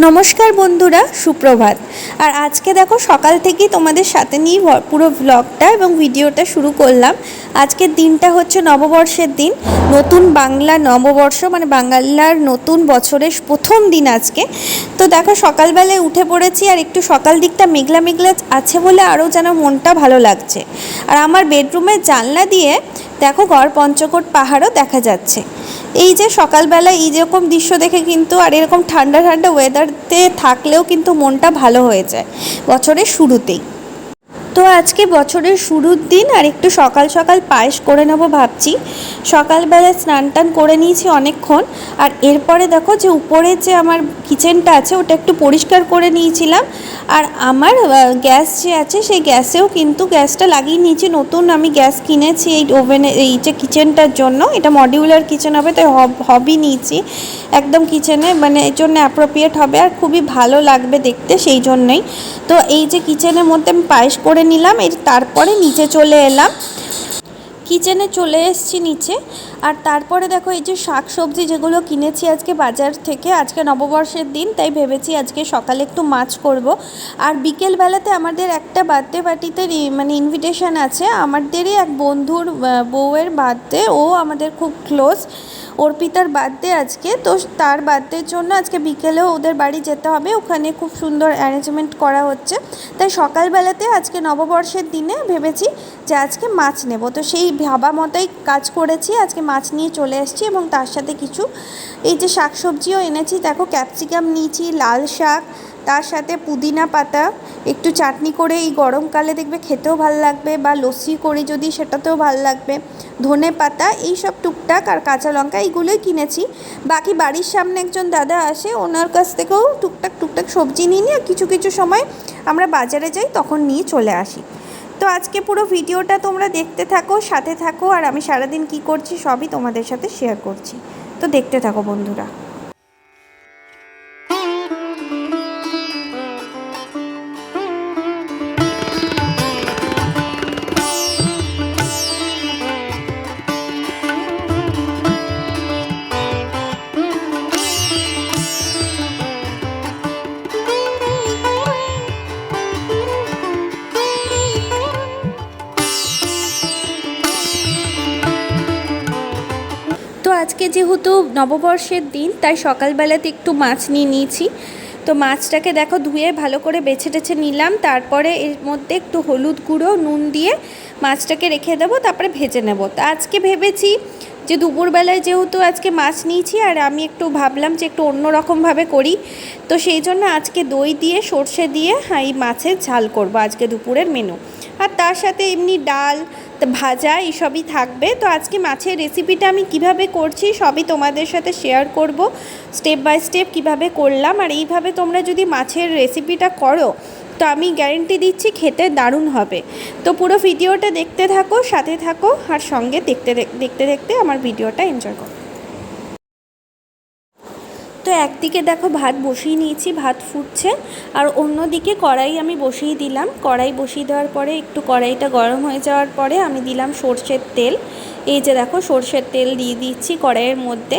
নমস্কার বন্ধুরা, সুপ্রভাত। আর আজকে দেখো সকাল থেকেই তোমাদের সাথে নিয়ে পুরো ব্লগটা এবং ভিডিওটা শুরু করলাম। আজকের দিনটা হচ্ছে নববর্ষের দিন, নতুন বাংলা নববর্ষ, মানে বাংলার নতুন বছরের প্রথম দিন আজকে। তো দেখো সকালবেলায় উঠে পড়েছি, আর একটু সকাল দিকটা মেঘলা মেঘলা আছে বলে আরও যেন মনটা ভালো লাগছে। আর আমার বেডরুমের জানলা দিয়ে দেখো গড় পঞ্চকোট পাহাড়ও দেখা যাচ্ছে। এই যে সকালবেলা এই যেরকম দৃশ্য দেখে কিন্তু, আর এরকম ঠান্ডা ঠান্ডা ওয়েদারতে থাকলেও কিন্তু মনটা ভালো হয়ে যায় বছরের শুরুতেই। তো আজকে বছরের শুরুর দিন, আর একটু সকাল সকাল পায়েস করে নেব ভাবছি। সকালবেলায় স্নান টান করে নিয়েছি অনেকক্ষণ। আর এরপরে দেখো যে উপরে যে আমার কিচেনটা আছে ওটা একটু পরিষ্কার করে নিয়েছিলাম। আর আমার গ্যাস যে আছে সেই গ্যাসেও কিন্তু গ্যাসটা লাগিয়ে নিয়েছি। নতুন আমি গ্যাস কিনেছি এই ওভেনে, এই যে কিচেনটার জন্য। এটা মডিউলার কিচেন হবে, তাই হবই নিয়েছি একদম কিচেনে, মানে এর জন্য অ্যাপ্রোপ্রিয়েট হবে আর খুবই ভালো লাগবে দেখতে, সেই জন্যই। তো এই যে কিচেনের মধ্যে আমি পায়েস করে নিলাম, এর তারপরে নিচে চলে এলাম, কিচেনে চলে এসেছি নিচে। আর তারপরে দেখো এই যে শাক সবজি যেগুলো কিনেছি আজকে বাজার থেকে, আজকে নববর্ষের দিন তাই ভেবেছি আজকে সকালে একটু মাছ করব। আর বিকেলবেলাতে আমাদের একটা বার্থডে পার্টিতে মানে ইনভিটেশন আছে, আমাদেরই এক বন্ধুর বউয়ের বার্থডে, ও আমাদের খুব ক্লোজ, অর্পিতার বার্থডে আজকে। তো তার বার্থডের জন্য আজকে বিকেলেও ওদের বাড়ি যেতে হবে, ওখানে খুব সুন্দর অ্যারেঞ্জমেন্ট করা হচ্ছে। তাই সকালবেলাতে আজকে নববর্ষের দিনে ভেবেছি যে আজকে মাছ নেব। তো সেই ভাবা মতোই কাজ করেছি, আজকে মাছ নিয়ে চলে এসেছি। এবং তার সাথে কিছু এই যে শাকসবজিও এনেছি, দেখো ক্যাপসিকাম নিয়েছি, লাল শাক, তার সাথে পুদিনা পাতা, একটু চাটনি করে এই গরমকালে দেখবে খেতেও ভালো লাগবে, বা লস্যি করি যদি সেটাতেও ভালো লাগবে, ধনে পাতা, এইসব টুকটাক, আর কাঁচা লঙ্কা, এইগুলোই কিনেছি। বাকি বাড়ির সামনে একজন দাদা আসে, ওনার কাছ থেকেও টুকটাক সবজি নিয়ে নিয়ে কিছু কিছু সময় আমরা বাজারে যাই, তখন নিয়ে চলে আসি। তো আজকে পুরো ভিডিওটা তোমরা দেখতে থাকো, সাথে থাকো, আর আমি সারাদিন কি করছি সবই তোমাদের সাথে শেয়ার করছি। তো দেখতে থাকো বন্ধুরা। তো আজকে যেহেতু নববর্ষের দিন, তাই সকালবেলাতে একটু মাছ নিয়ে নিয়েছি। তো মাছটাকে দেখো ধুয়ে ভালো করে বেছে টেছে নিলাম, তারপরে এর মধ্যে একটু হলুদ গুঁড়ো নুন দিয়ে মাছটাকে রেখে দেবো, তারপরে ভেজে নেব। তো আজকে ভেবেছি যে দুপুরবেলায় যেহেতু আজকে মাছ নিয়েছি, আর আমি একটু ভাবলাম যে একটু অন্য রকমভাবে করি, তো সেই জন্য আজকে দই দিয়ে সর্ষে দিয়ে এই মাছের ঝাল করব আজকে দুপুরের মেনু। আর তার সাথে এমনি ডাল ভাজা এইসবই থাকবে। তো আজকে মাছের রেসিপিটা আমি কিভাবে করছি সবই তোমাদের সাথে শেয়ার করব, স্টেপ বাই স্টেপ কিভাবে করলাম। আর এইভাবে তোমরা যদি মাছের রেসিপিটা করো তো আমি গ্যারেন্টি দিচ্ছি খেতে দারুণ হবে। তো পুরো ভিডিওটা দেখতে থাকো, সাথে থাকো, আর সঙ্গে দেখতে দেখতে আমার ভিডিওটা এনজয় করো। তো একদিকে দেখো ভাত বসিয়ে নিয়েছি, ভাত ফুটছে, আর অন্যদিকে কড়াই আমি বসিয়ে দিলাম। কড়াই বসিয়ে দেওয়ার পরে একটু কড়াইটা গরম হয়ে যাওয়ার পরে আমি দিলাম সর্ষের তেল। এই যে দেখো সর্ষের তেল দিয়ে দিচ্ছি কড়াইয়ের মধ্যে।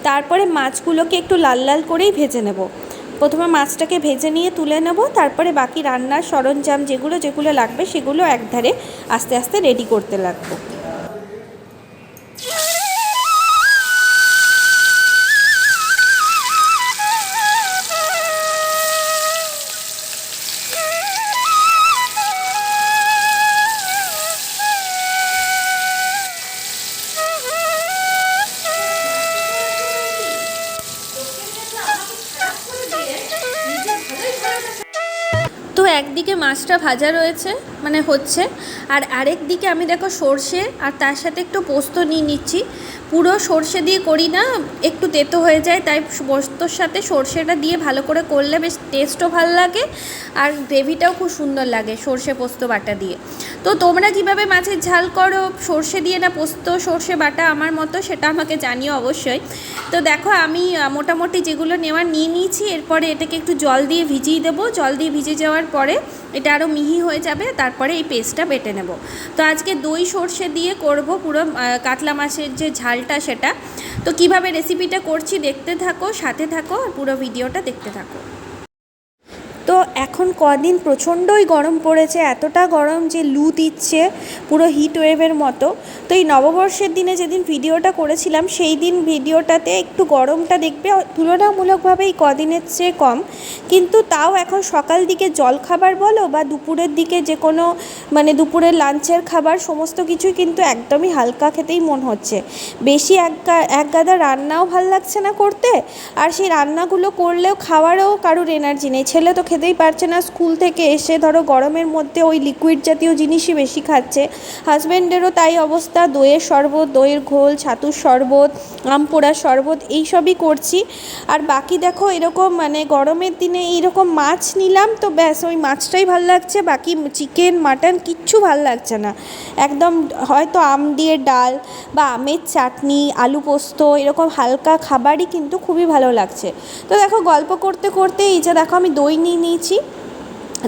তারপরে মাছগুলোকে একটু লাল লাল করেই ভেজে নেব। প্রথমে মাছটাকে ভেজে নিয়ে তুলে নেব, তারপরে বাকি রান্নার সরঞ্জাম যেগুলো যেগুলো লাগবে সেগুলো একধারে আস্তে আস্তে রেডি করতে লাগবো। তো একদিকে মাছটা ভাজা রয়েছে, মানে হচ্ছে, আর আরেক দিকে আমি দেখো সর্ষে আর তার সাথে একটু পোস্ত নিয়ে নিচ্ছি। পুরো সর্ষে দিয়ে করি না, একটু তেতো হয়ে যায়, তাই পোস্তর সাথে সর্ষেটা দিয়ে ভালো করে করলে বেশ টেস্টও ভালো লাগে, আর গ্রেভিটাও খুব সুন্দর লাগে সর্ষে পোস্ত বাটা দিয়ে। তো তোমরা কিভাবে মাছের ঝাল করো, সর্ষে দিয়ে না পোস্ত সর্ষে বাটা আমার মতো, সেটা আমাকে জানিও অবশ্যই। তো দেখো আমি মোটামুটি যেগুলো নেওয়ার নিয়ে নিয়েছি, এরপরে এটাকে একটু জল দিয়ে ভিজিয়ে দেবো। জল দিয়ে ভিজে যাওয়ার পরে এটা আরও মিহি হয়ে যাবে, তারপরে এই পেস্টটা বেটে নেব। তো আজকে দই সর্ষে দিয়ে করব পুরো কাতলা মাছের যে ঝালটা সেটা। তো কিভাবে রেসিপিটা করছি দেখতে থাকো, সাথে থাকো, আর পুরো ভিডিওটা দেখতে থাকো। এখন কদিন প্রচণ্ডই গরম পড়েছে, এতটা গরম যে লু দিচ্ছে পুরো হিট ওয়েভের মতো। তো এই নববর্ষের দিনে যেদিন ভিডিওটা করেছিলাম সেই দিন ভিডিওটাতে একটু গরমটা দেখবে তুলনামূলকভাবে এই কদিনের চেয়ে কম, কিন্তু তাও এখন সকাল দিকে জলখাবার বলো বা দুপুরের দিকে যে কোনো মানে দুপুরের লাঞ্চের খাবার সমস্ত কিছুই কিন্তু একদমই হালকা খেতেই মন হচ্ছে। বেশি এক গাদা রান্নাও ভাল লাগছে না করতে, আর সেই রান্নাগুলো করলেও খাওয়ারও কারুর এনার্জি নেই। ছেলে তো খেতেই পারছে না, স্কুল থেকে এসে ধরো গরমের মধ্যে ওই লিকুইড জাতীয় জিনিসই বেশি খাচ্ছে। হাজব্যান্ডেরও তাই অবস্থা, দইয়ের শরবত, দইয়ের ঘোল, ছাতুর শরবত, আম পোড়ার শরবত এইসবই করছি। আর বাকি দেখো এরকম মানে গরমের দিনে এইরকম মাছ নিলাম তো ব্যাস ওই মাছটাই ভাল লাগছে, বাকি চিকেন মাটন কিচ্ছু ভাল লাগছে না একদম। হয়তো আম দিয়ে ডাল বা আমের চাটনি, আলু পোস্ত এরকম হালকা খাবারই কিন্তু খুবই ভালো লাগছে। তো দেখো গল্প করতে করতে এই যে দেখো আমি দই নিয়ে নিয়েছি,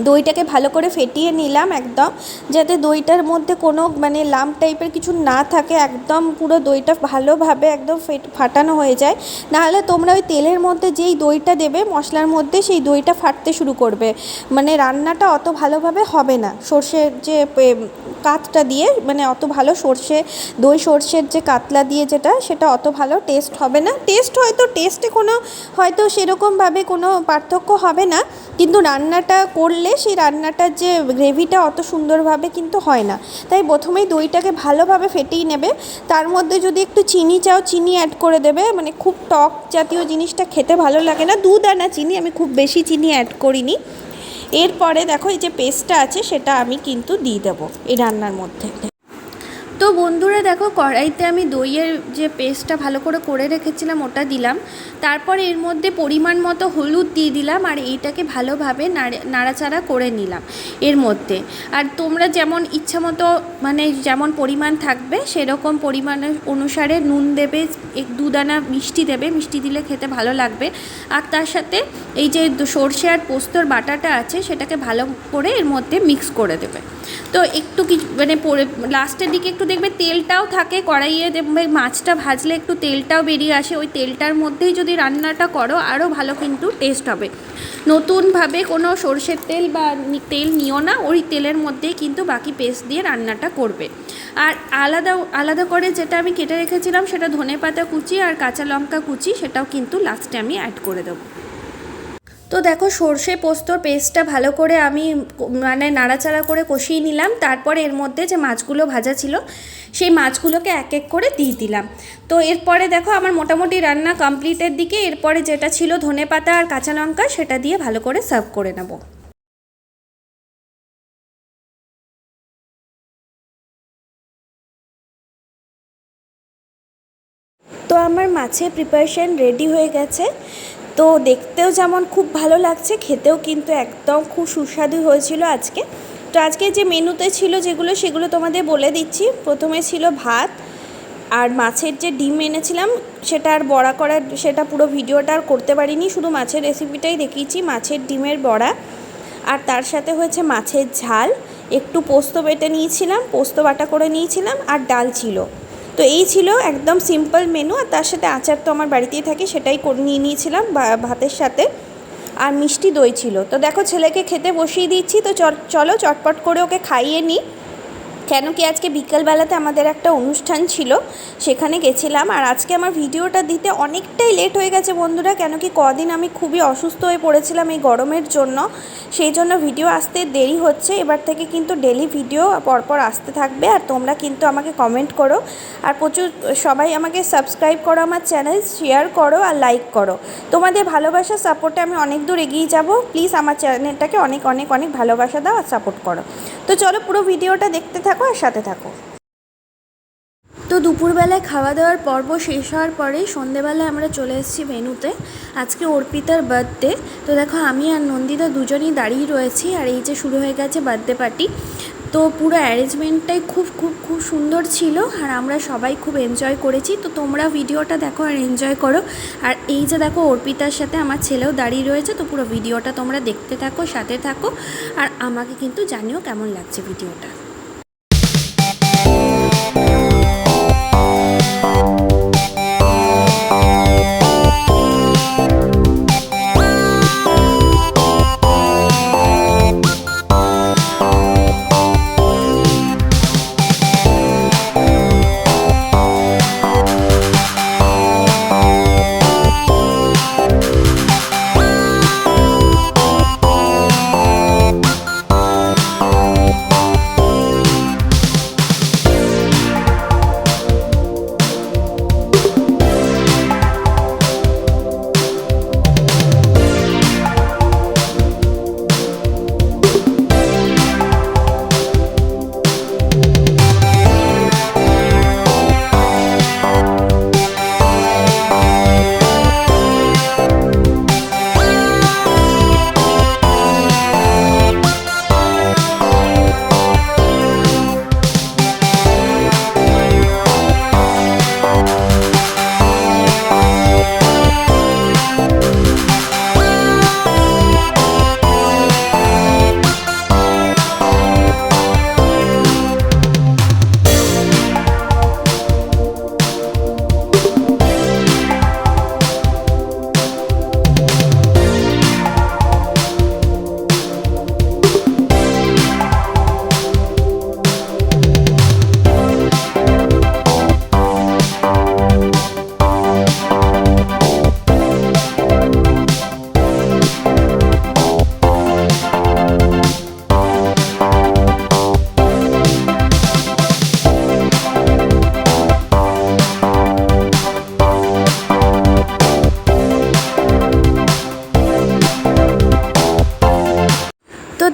দইটাকে ভালো করে ফেটিয়ে নিলাম একদম, যাতে দইটার মধ্যে কোনো মানে লাম্প টাইপের কিছু না থাকে, একদম পুরো দইটা ভালোভাবে একদম ফাটানো হয়ে যায়। নাহলে তোমরা ওই তেলের মধ্যে যেই দইটা দেবে মশলার মধ্যে সেই দইটা ফাটতে শুরু করবে, মানে রান্নাটা অত ভালোভাবে হবে না। সর্ষের যে কাতটা দিয়ে মানে অত ভালো সর্ষের যে কাতলা দিয়ে যেটা সেটা অত ভালো টেস্ট হবে না। টেস্টে কোনো হয়তো সেরকমভাবে কোনো পার্থক্য হবে না, কিন্তু রান্নাটা করলে সেই রান্নাটার যে গ্রেভিটা অত সুন্দরভাবে কিন্তু হয় না। তাই প্রথমেই দইটাকে ভালোভাবে ফেটিয়ে নেবে, তার মধ্যে যদি একটু চিনি চাও চিনি অ্যাড করে দেবে, মানে খুব টক জাতীয় জিনিসটা খেতে ভালো লাগে না, 2 দানা চিনি, আমি খুব বেশি চিনি অ্যাড করিনি। এরপরে দেখো এই যে পেস্টটা আছে সেটা আমি কিন্তু দিয়ে দেবো এই রান্নার মধ্যে। তো বন্ধুরা দেখো কড়াইতে আমি দইয়ের যে পেস্টটা ভালো করে রেখেছিলাম ওটা দিলাম, তারপর এর মধ্যে পরিমাণ মতো হলুদ দিয়ে দিলাম, আর এইটাকে ভালোভাবে নাড়াচাড়া করে নিলাম এর মধ্যে। আর তোমরা যেমন ইচ্ছা মতো মানে যেমন পরিমাণ থাকবে সেরকম পরিমাণের অনুসারে নুন দেবে, 2 দানা মিষ্টি দেবে, মিষ্টি দিলে খেতে ভালো লাগবে। আর তার সাথে এই যে সর্ষে আর পোস্তর বাটাটা আছে সেটাকে ভালো করে এর মধ্যে মিক্স করে দেবে। তো একটু কিছু মানে লাস্টের দিকে একটু দেখবে তেলটাও থাকে কড়াইয়ে, দেখবে মাছটা ভাজলে একটু তেলটাও বেরিয়ে আসে, ওই তেলটার মধ্যেই যদি রান্নাটা করো আরও ভালো কিন্তু টেস্ট হবে। নতুনভাবে কোনো সর্ষের তেল বা তেল নিও না, ওই তেলের মধ্যেই কিন্তু বাকি পেস্ট দিয়ে রান্নাটা করবে। আর আলাদা করে যেটা আমি কেটে রেখেছিলাম সেটা ধনেপাতা কুচি আর কাঁচা লঙ্কা কুচি, সেটাও কিন্তু লাস্টে আমি অ্যাড করে দেবো। তো দেখো সর্ষে পোস্তর পেস্টটা ভালো করে আমি মানে নাড়াচাড়া করে কষিয়ে নিলাম, তারপরে এর মধ্যে যে মাছগুলো ভাজা ছিল সেই মাছগুলোকে এক এক করে দিয়ে দিলাম। তো এরপরে দেখো আমার মোটামুটি রান্না কমপ্লিটের দিকে, এরপরে যেটা ছিল ধনেপাতা আর কাঁচা লঙ্কা সেটা দিয়ে ভালো করে সার্ভ করে নেব। তো আমার মাছের প্রিপারেশান রেডি হয়ে গেছে, তো দেখতেও যেমন খুব ভালো লাগছে, খেতেও কিন্তু একদম খুব সুস্বাদু হয়েছিল আজকে। তো আজকে যে মেনুতে ছিল সেগুলো তোমাদের বলে দিচ্ছি। প্রথমে ছিল ভাত, আর মাছের যে ডিম এনেছিলাম সেটা আর বড়া করার সেটা পুরো ভিডিওটা আর করতে পারিনি, শুধু মাছের রেসিপিটাই দেখিয়েছি, মাছের ডিমের বড়া। আর তার সাথে হয়েছে মাছের ঝাল, একটু পোস্ত বেটে নিয়েছিলাম, পোস্ত বাটা করে নিয়েছিলাম, আর ডাল ছিল। তো এই ছিল একদম সিম্পল মেনু। আর তার সাথে আচার তো আমার বাড়িতেই থাকে, সেটাই নিয়ে নিয়েছিলাম ভাতের সাথে, আর মিষ্টি দই ছিল। তো দেখো ছেলেকে খেতে বসিয়ে দিচ্ছি, তো চলো চটপট করে ওকে খাইয়ে নিই। কেন কি আজকে বিকেলবেলাতে আমাদের একটা অনুষ্ঠান ছিল, সেখানে গেছিলাম। আর আজকে আমার ভিডিওটা দিতে অনেকটাই লেট হয়ে গেছে বন্ধুরা, কেন কি কদিন আমি খুবই অসুস্থ হয়ে পড়েছিলাম এই গরমের জন্য, সেই জন্য ভিডিও আসতে দেরি হচ্ছে। এবার থেকে কিন্তু ডেলি ভিডিও পরপর আসতে থাকবে, আর তোমরা কিন্তু আমাকে কমেন্ট করো, আর প্রচুর সবাই আমাকে সাবস্ক্রাইব করো আমার চ্যানেল, শেয়ার করো আর লাইক করো। তোমাদের ভালোবাসা সাপোর্টে আমি অনেক দূর এগিয়ে যাব। প্লিজ আমার চ্যানেলটাকে অনেক অনেক অনেক ভালোবাসা দাও আর সাপোর্ট করো। তো চলো পুরো ভিডিওটা দেখতে থাকো আর সাথে থাকো। তো দুপুরবেলায় খাওয়া দাওয়ার পর্ব শেষ হওয়ার পরেই সন্ধেবেলায় আমরা চলে এসেছি ভেন্যুতে। আজকে অর্পিতার বার্থডে। তো দেখো আমি আর নন্দিতা দুজনেই দাঁড়িয়ে রয়েছি, আর এই যে শুরু হয়ে গেছে বার্থডে পার্টি। তো পুরো অ্যারেঞ্জমেন্টটাই খুব খুব খুব সুন্দর ছিল, আর আমরা সবাই খুব এনজয় করেছি। তো তোমরা ভিডিওটা দেখো আর এনজয় করো। আর এই যে দেখো অর্পিতার সাথে আমার ছেলেও দাঁড়িয়ে রয়েছে, তো পুরো ভিডিওটা তোমরা দেখতে থাকো, সাথে থাকো, আর আমাকে কিন্তু জানিও কেমন লাগছে ভিডিওটা।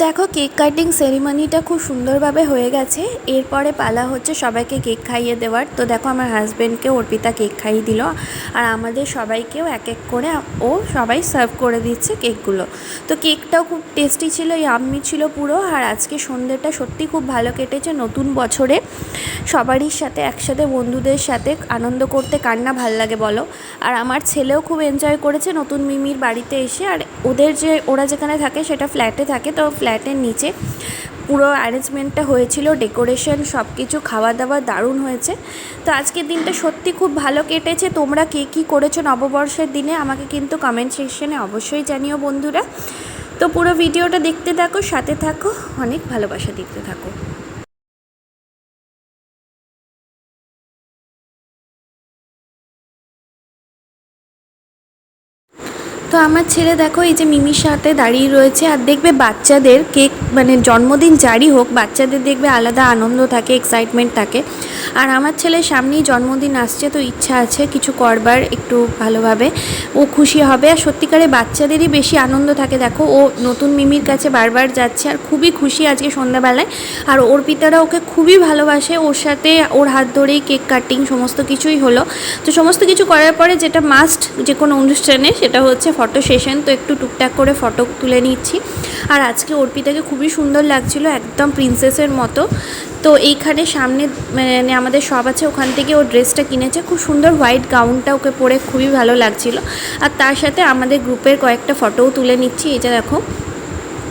দেখো কেক কাটিং সেরিমনিটা খুব সুন্দরভাবে হয়ে গেছে। এরপরে পালা হচ্ছে সবাইকে কেক খাইয়ে দেওয়ার। তো দেখো আমার হাজব্যান্ডকে অর্পিতা কেক খাইয়ে দিল, আর আমাদের সবাইকেও এক এক করে ও সবাই সার্ভ করে দিচ্ছে কেকগুলো। তো কেকটাও খুব টেস্টি ছিল, ইয়াম্মি ছিল পুরো। আর আজকে সন্ধ্যেটা সত্যি খুব ভালো কেটেছে। নতুন বছরে সবারই সাথে একসাথে বন্ধুদের সাথে আনন্দ করতে কার না ভাল লাগে বলো। আর আমার ছেলেও খুব এনজয় করেছে নতুন মিমির বাড়িতে এসে। আর ওরা যেখানে থাকে সেটা ফ্ল্যাটে থাকে, তো ফ্ল্যাটের নিচে পুরো অ্যারেঞ্জমেন্টটা হয়েছিল, ডেকোরেশন সব কিছু, খাওয়া দাওয়া দারুণ হয়েছে। তো আজকের দিনটা সত্যি খুব ভালো কেটেছে। তোমরা কে কী করেছো নববর্ষের দিনে আমাকে কিন্তু কমেন্ট সেকশনে অবশ্যই জানিও বন্ধুরা। তো পুরো ভিডিওটা দেখতে থাকো, সাথে থাকো, অনেক ভালোবাসা দিতে থাকো। তো আমার ছেলে দেখো এই যে মিমির সাথে দাঁড়িয়ে রয়েছে। আর দেখবে বাচ্চাদের কেক মানে জন্মদিন যারই হোক, বাচ্চাদের দেখবে আলাদা আনন্দ থাকে, এক্সাইটমেন্ট থাকে। আর আমার ছেলের সামনেই জন্মদিন আসছে, তো ইচ্ছা আছে কিছু করবার একটু ভালোভাবে, ও খুশি হবে। আর সত্যিকারে বাচ্চাদেরই বেশি আনন্দ থাকে। দেখো ও নতুন মিমির কাছে বারবার যাচ্ছে আর খুবই খুশি আজকে সন্ধ্যাবেলায়। আর অর্পিতারা ওকে খুবই ভালোবাসে, ওর সাথে ওর হাত ধরেই কেক কাটিং সমস্ত কিছুই হলো। তো সমস্ত কিছু করার পরে যেটা মাস্ট যে কোনো অনুষ্ঠানে সেটা হচ্ছে ফটো সেশন। তো একটু টুকটাক করে ফটো তুলে নিচ্ছি। আর আজকে অর্পিতাকে খুবই সুন্দর লাগছিল, একদম প্রিন্সেসের মতো। তো এইখানে সামনে মানে আমাদের সব আছে, ওখান থেকে ও ড্রেসটা কিনেছে, খুব সুন্দর হোয়াইট গাউনটা ওকে পরে খুবই ভালো লাগছিল। আর তার সাথে আমাদের গ্রুপের কয়েকটা ফটোও তুলে নিচ্ছি। এটা দেখো,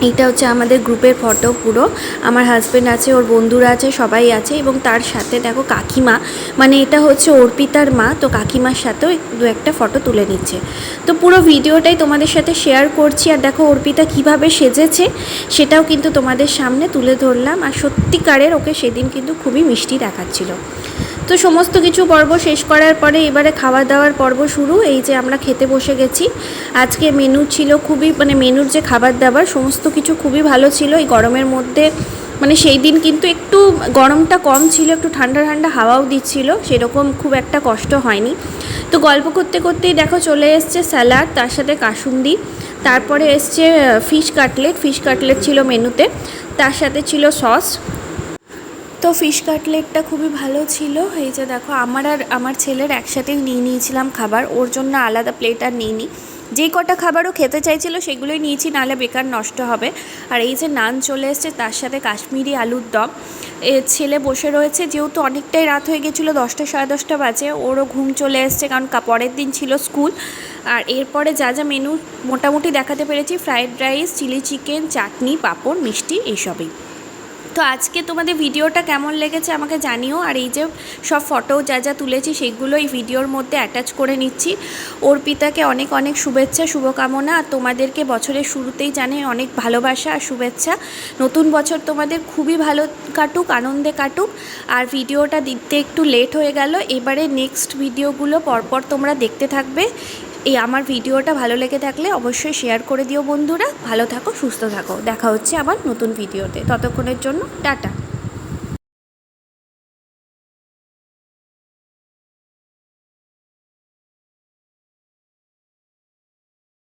এইটা হচ্ছে আমাদের গ্রুপের ফটো পুরো। আমার হাজব্যান্ড আছে, ওর বন্ধুরা আছে, সবাই আছে। এবং তার সাথে দেখো কাকিমা, মানে এটা হচ্ছে অর্পিতার মা, তো কাকিমার সাথেও দু একটা ফটো তুলে নিচ্ছে। তো পুরো ভিডিওটাই তোমাদের সাথে শেয়ার করছি। আর দেখো অর্পিতা কিভাবে সেজেছে সেটাও কিন্তু তোমাদের সামনে তুলে ধরলাম। আর সত্যিকারের ওকে সেদিন কিন্তু খুবই মিষ্টি দেখাচ্ছিল। তো সমস্ত কিছু পর্ব শেষ করার পরে এবারে খাওয়া দাওয়ার পর্ব শুরু। এই যে আমরা খেতে বসে গেছি। আজকে মেনু ছিল খুবই, মানে মেনুর যে খাবার দাবার সমস্ত কিছু খুবই ভালো ছিল এই গরমের মধ্যে। মানে সেই দিন কিন্তু একটু গরমটা কম ছিল, একটু ঠান্ডা ঠান্ডা হাওয়াও দিচ্ছিল, সেরকম খুব একটা কষ্ট হয়নি। তো গল্প করতে করতেই দেখো চলে এসছে স্যালাড, তার সাথে কাসুন্দি, তারপরে এসছে ফিশ কাটলেট ছিল মেনুতে, তার সাথে ছিল সস। তো ফিশ কাটলেটটা খুবই ভালো ছিল। এই যে দেখো আমার আর আমার ছেলের একসাথেই নিয়ে নিয়েছিলাম খাবার, ওর জন্য আলাদা প্লেট আর নিইনি। যেই কটা খাবারও খেতে চাইছিল সেগুলোই নিয়েছি, নাহলে বেকার নষ্ট হবে। আর এই যে নান চলে এসছে, তার সাথে কাশ্মীরি আলুর দম। ছেলে বসে রয়েছে, যেহেতু অনেকটাই রাত হয়ে গেছিলো, 10টা সাড়ে 10টা বাজে, ওরও ঘুম চলে এসছে, কারণ পরের দিন ছিল স্কুল। আর এরপরে যা যা মেনু মোটামুটি দেখাতে পেরেছি, ফ্রায়েড রাইস, চিলি চিকেন, চাটনি, পাঁপড়, মিষ্টি, এইসবই। তো আজকে তোমাদের ভিডিওটা কেমন লেগেছে আমাকে জানিও। আর এই যে সব ফটো যা যা তুলেছি সেগুলো এই ভিডিওর মধ্যে অ্যাটাচ করে নিচ্ছি। অর্পিতাকে অনেক অনেক শুভেচ্ছা, শুভকামনা। আর তোমাদেরকে বছরের শুরুতেই জানে অনেক ভালোবাসা আর শুভেচ্ছা। নতুন বছর তোমাদের খুবই ভালো কাটুক, আনন্দে কাটুক। আর ভিডিওটা দিতে একটু লেট হয়ে গেল, এবারে নেক্সট ভিডিওগুলো পরপর তোমরা দেখতে থাকবে। এই আমার ভিডিওটা ভালো লেগে থাকলে অবশ্যই শেয়ার করে দিও বন্ধুরা। ভালো থাকো, সুস্থ থাকো, দেখা হচ্ছে আবার নতুন ভিডিওতে। ততক্ষণের জন্য টাটা।